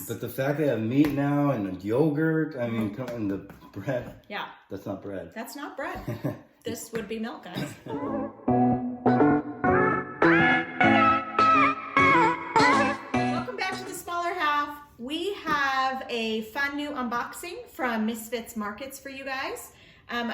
But the fact they have meat now and yogurt, I mean, and the bread. Yeah. That's not bread. That's not bread. This would be milk, guys. Welcome back to the smaller half. We have a fun new unboxing from Misfits Markets for you guys.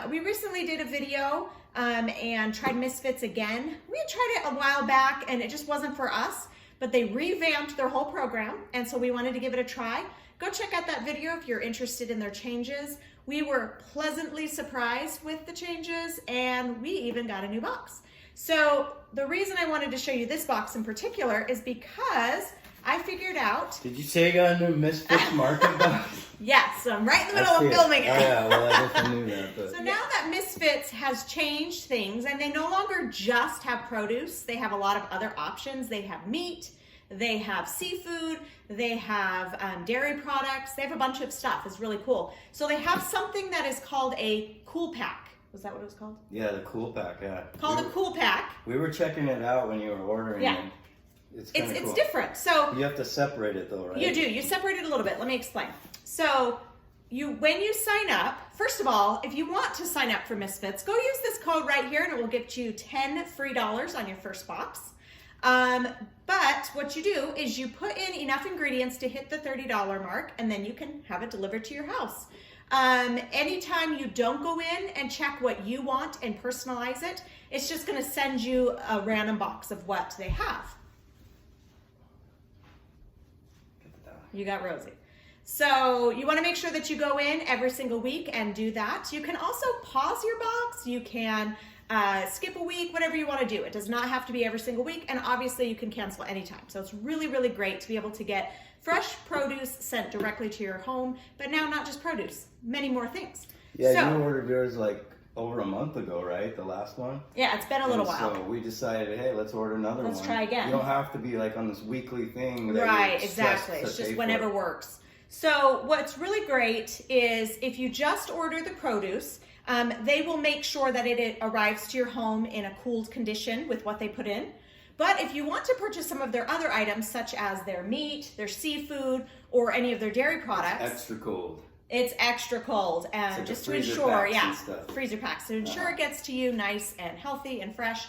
We recently did a video and tried Misfits again. We had tried it a while back and it just wasn't for us, but they revamped their whole program, and so we wanted to give it a try. Go check out that video if you're interested in their changes. We were pleasantly surprised with the changes, and we even got a new box. So the reason I wanted to show you this box in particular is because I figured out... Did you say you got a new Misfits Market box? Yes, I'm right in the middle of filming it. Oh yeah, well I guess I knew that. But... So now that Misfits has changed things, and they no longer just have produce, they have a lot of other options. They have meat, they have seafood, they have dairy products, they have a bunch of stuff. It's really cool. So they have something that is called a cool pack. Was that what it was called? Yeah, the cool pack, yeah. Called a cool pack. We were checking it out when you were ordering it. It's cool. Different. So you have to separate it though, right? You do. You separate it a little bit. Let me explain. So when you sign up, first of all, if you want to sign up for Misfits, go use this code right here and it will get you $10 free on your first box. But what you do is you put in enough ingredients to hit the $30 mark, and then you can have it delivered to your house. Anytime you don't go in and check what you want and personalize it, it's just going to send you a random box of what they have. You got Rosie. So you want to make sure that you go in every single week and do that. You can also pause your box. You can skip a week, whatever you want to do. It does not have to be every single week, and obviously you can cancel anytime. So it's really, really great to be able to get fresh produce sent directly to your home, but now not just produce, many more things. Yeah, so, you ordered yours like over a month ago, right? The last one? Yeah, it's been a little while. So we decided, hey, let's order another one. Let's try again. You don't have to be like on this weekly thing. That right, exactly. It's just whenever works. So what's really great is if you just order the produce, they will make sure that it arrives to your home in a cooled condition with what they put in. But if you want to purchase some of their other items, such as their meat, their seafood, or any of their dairy products. Extra cold. It's extra cold, and like just to ensure, freezer packs, to ensure Uh-huh. it gets to you nice and healthy and fresh.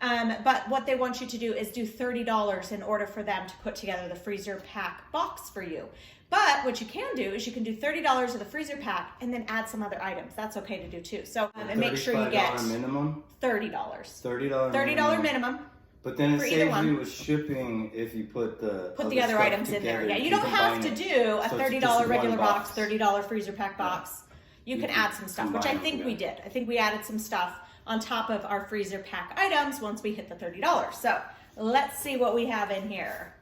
But what they want you to do is do $30 in order for them to put together the freezer pack box for you. But what you can do is you can do $30 of the freezer pack and then add some other items. That's okay to do too. So and make sure you get minimum. $30. $30 minimum. But then it saves you with shipping if you put the other items in there. Yeah, you don't have to do a $30 regular box, $30 freezer pack box. You can add some stuff, which I think we did. I think we added some stuff on top of our freezer pack items once we hit the $30. So let's see what we have in here.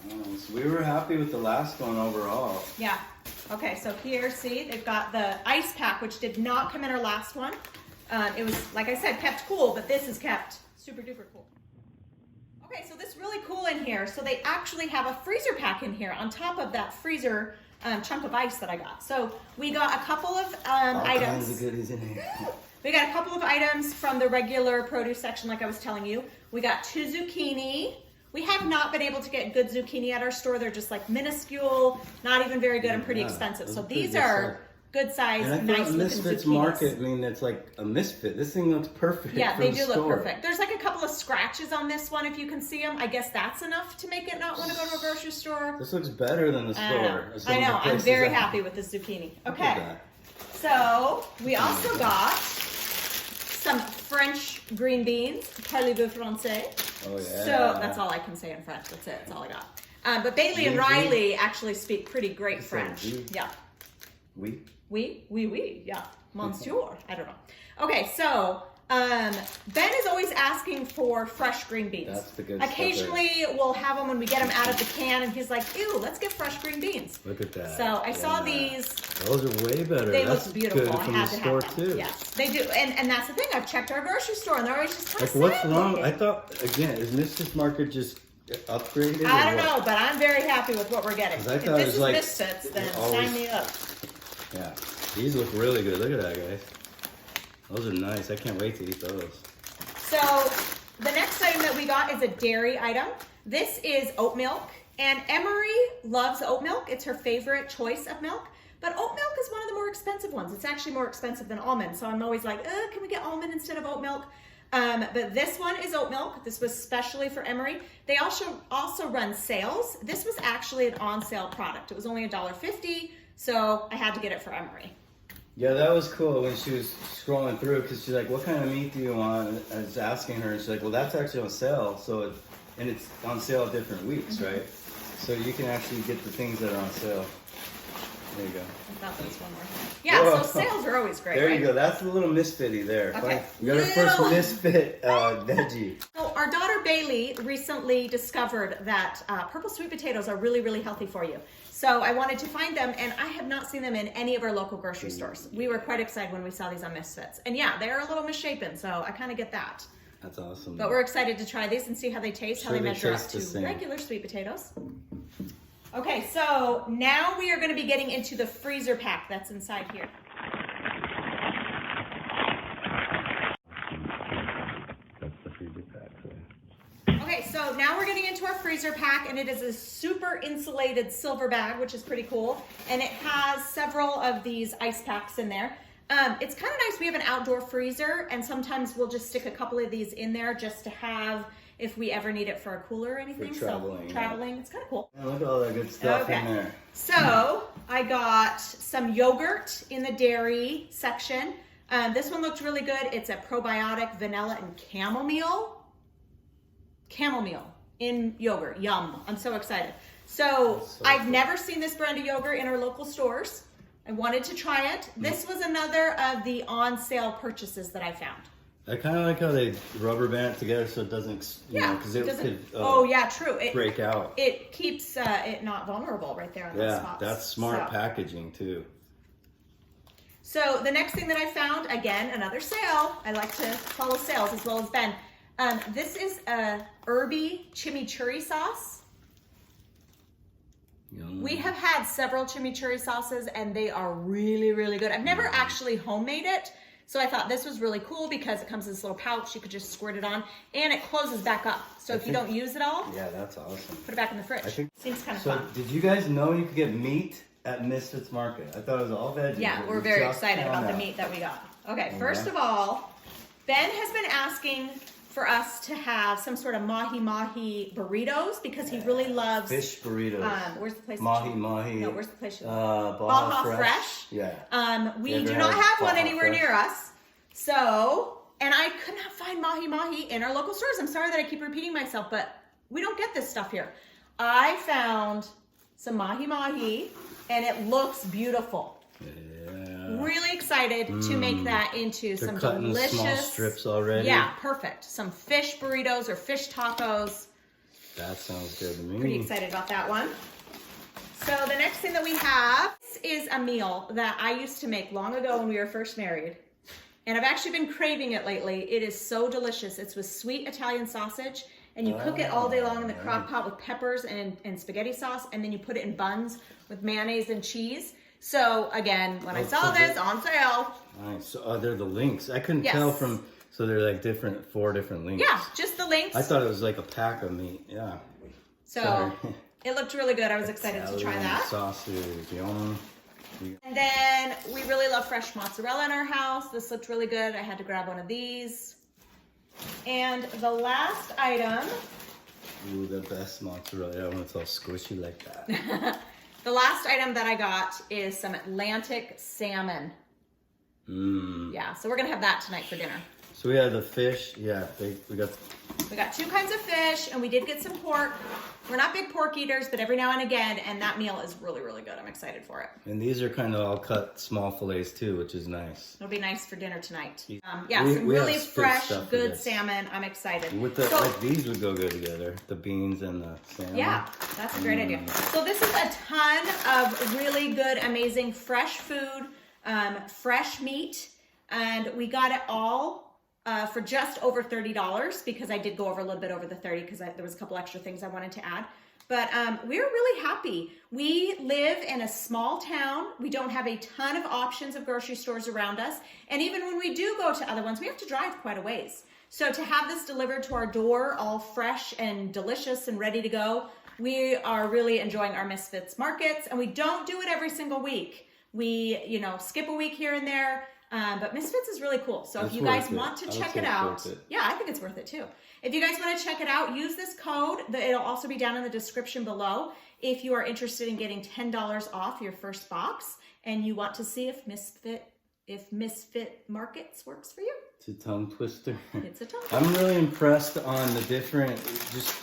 Nice. We were happy with the last one overall. Yeah. Okay, so here, see, they've got the ice pack, which did not come in our last one. It was, like I said, kept cool, but this is kept super duper cool. Okay, so this is really cool in here. So they actually have a freezer pack in here on top of that freezer chunk of ice that I got. So we got a couple of items. All kinds of goodies in here. We got a couple of items from the regular produce section, like I was telling you. We got 2 zucchini. We have not been able to get good zucchini at our store. They're just like minuscule, not even very good, and pretty expensive. So these are good size, nice looking Misfits zucchinis. Market, I mean, it's like a misfit. This thing looks perfect. Yeah, they do look perfect. There's like a couple of scratches on this one, if you can see them. I guess that's enough to make it not want to go to a grocery store. This looks better than the store. I know. I'm very happy with this zucchini. Okay. So we also got some French green beans, parlez-vous français. Oh yeah. So that's all I can say in French. That's it. That's all I got. But Bailey and Riley actually speak pretty great French. Yeah. Oui. Oui. Yeah. Monsieur. I don't know. Okay, so Ben is always asking for fresh green beans. That's the good Occasionally stuff we'll have them when we get them out of the can, and he's like, "Ew, let's get fresh green beans." Look at that. So I saw these. Those are way better. They that's look beautiful. Good I from had the to store have them. too. Yes, they do. And that's the thing. I've checked our grocery store, and they're always just kind of what's wrong? I thought again, is Misfits Market just upgraded? I don't know, but I'm very happy with what we're getting. If this is Misfits, then sign me up. Yeah, these look really good. Look at that, guys. Those are nice. I can't wait to eat those. So the next item that we got is a dairy item. This is oat milk. And Emery loves oat milk. It's her favorite choice of milk. But oat milk is one of the more expensive ones. It's actually more expensive than almond. So I'm always like, can we get almond instead of oat milk? But this one is oat milk. This was specially for Emery. They also run sales. This was actually an on sale product. It was only $1.50, so I had to get it for Emery. Yeah, that was cool when she was scrolling through because she's like, what kind of meat do you want? I was asking her and she's like, well, that's actually on sale. So and it's on sale different weeks, right? So you can actually get the things that are on sale. There you go. I thought there was one more. Yeah, Whoa. so sales are always great, There right? you go. That's a little misfitty there. Okay. We got our first misfit veggie. So our daughter Bailey recently discovered that purple sweet potatoes are really, really healthy for you. So I wanted to find them, and I have not seen them in any of our local grocery stores. We were quite excited when we saw these on Misfits. And yeah, they're a little misshapen, so I kind of get that. That's awesome. But we're excited to try these and see how they taste, how they measure up to same. regular sweet potatoes. Okay, so now we are going to be getting into the freezer pack that's inside here. That's the freezer pack. Okay, so now we're getting into our freezer pack, and it is a super insulated silver bag, which is pretty cool. And it has several of these ice packs in there. It's kind of nice. We have an outdoor freezer, and sometimes we'll just stick a couple of these in there just to have if we ever need it for a cooler or anything. For traveling. So traveling, it's kind of cool. Yeah, look at all that good stuff in there. So I got some yogurt in the dairy section. This one looked really good. It's a probiotic vanilla and chamomile. Chamomile in yogurt. Yum. I'm so excited. So I've never seen this brand of yogurt in our local stores. I wanted to try it. This was another of the on sale purchases that I found. I kind of like how they rubber band it together so it doesn't, you know, because it could yeah, true. break out. It keeps it not vulnerable right there on those spots. Yeah, that's smart packaging too. So the next thing that I found, again, another sale. I like to follow sales as well as Ben. This is a herby chimichurri sauce. Yum. We have had several chimichurri sauces and they are really, really good. I've never actually homemade it. So I thought this was really cool because it comes in this little pouch. You could just squirt it on and it closes back up. So if you don't use it all, yeah, that's awesome. Put it back in the fridge. Seems kind of fun. So did you guys know you could get meat at Misfits Market? I thought it was all veggies. Yeah, we're very excited about the meat that we got. Okay, first of all, Ben has been asking for us to have some sort of mahi-mahi burritos because he really loves fish burritos. Where's the place? Mahi-mahi. No, where's the place? Baja Fresh. Yeah. We do not have one anywhere near us. So, and I could not find mahi-mahi in our local stores. I'm sorry that I keep repeating myself, but we don't get this stuff here. I found some mahi-mahi and it looks beautiful. Really excited to make that into some delicious small strips already. Yeah, perfect. Some fish burritos or fish tacos. That sounds good to me. Pretty excited about that one. So the next thing that we have is a meal that I used to make long ago when we were first married. And I've actually been craving it lately. It is so delicious. It's with sweet Italian sausage. And you cook it all day long in the crock pot with peppers and spaghetti sauce. And then you put it in buns with mayonnaise and cheese. So again, when I saw this on sale. Nice. So they're the links. I couldn't tell from, so they're like four different links. Yeah, just the links. I thought it was like a pack of meat. Yeah. So it looked really good. I was excited to try that. Sausage, yum. And then we really love fresh mozzarella in our house. This looked really good. I had to grab one of these. And the last item. Ooh, the best mozzarella when it's all squishy like that. The last item that I got is some Atlantic salmon. Yeah, so we're gonna have that tonight for dinner. So we have the fish. Yeah, we got two kinds of fish, and we did get some pork. We're not big pork eaters, but every now and again, and that meal is really, really good. I'm excited for it. And these are kind of all cut small fillets too, which is nice. It'll be nice for dinner tonight. Yeah, some really fresh, good salmon. I'm excited. With the like these would go good together. The beans and the salmon. Yeah, that's a great idea. So this is a ton of really good, amazing fresh food, fresh meat, and we got it all for just over $30 because I did go over a little bit over the 30 because there was a couple extra things I wanted to add. But we're really happy. We live in a small town. We don't have a ton of options of grocery stores around us. And even when we do go to other ones, we have to drive quite a ways. So to have this delivered to our door, all fresh and delicious and ready to go, We are really enjoying our Misfits Markets, and we don't do it every single week. We, skip a week here and there, but Misfits is really cool. So if you guys want to check it out, yeah, I think it's worth it too. If you guys want to check it out, use this code. It'll also be down in the description below if you are interested in getting $10 off your first box and you want to see if Misfit Markets works for you. It's a tongue twister. It's a tongue twister. I'm really impressed on the different, just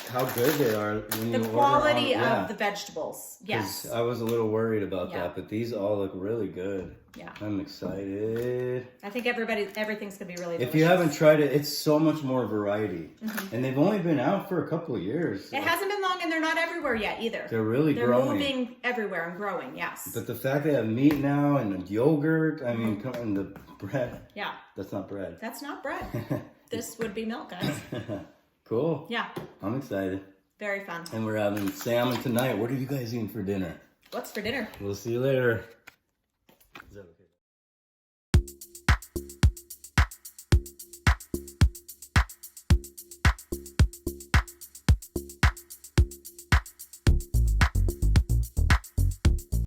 how good they are when you the quality of the vegetables. Yes. I was a little worried about that, but these all look really good. Yeah. I'm excited. I think everything's gonna be really delicious. If you haven't tried it, it's so much more variety. And they've only been out for a couple of years. It hasn't been long, and they're not everywhere yet either. They're really growing. They're moving everywhere and growing, yes. But the fact they have meat now and yogurt, I mean, and the bread. Yeah. That's not bread. That's not bread. This would be milk, guys. Cool. Yeah. I'm excited. Very fun. And we're having salmon tonight. What are you guys eating for dinner? What's for dinner? We'll see you later. Is that okay?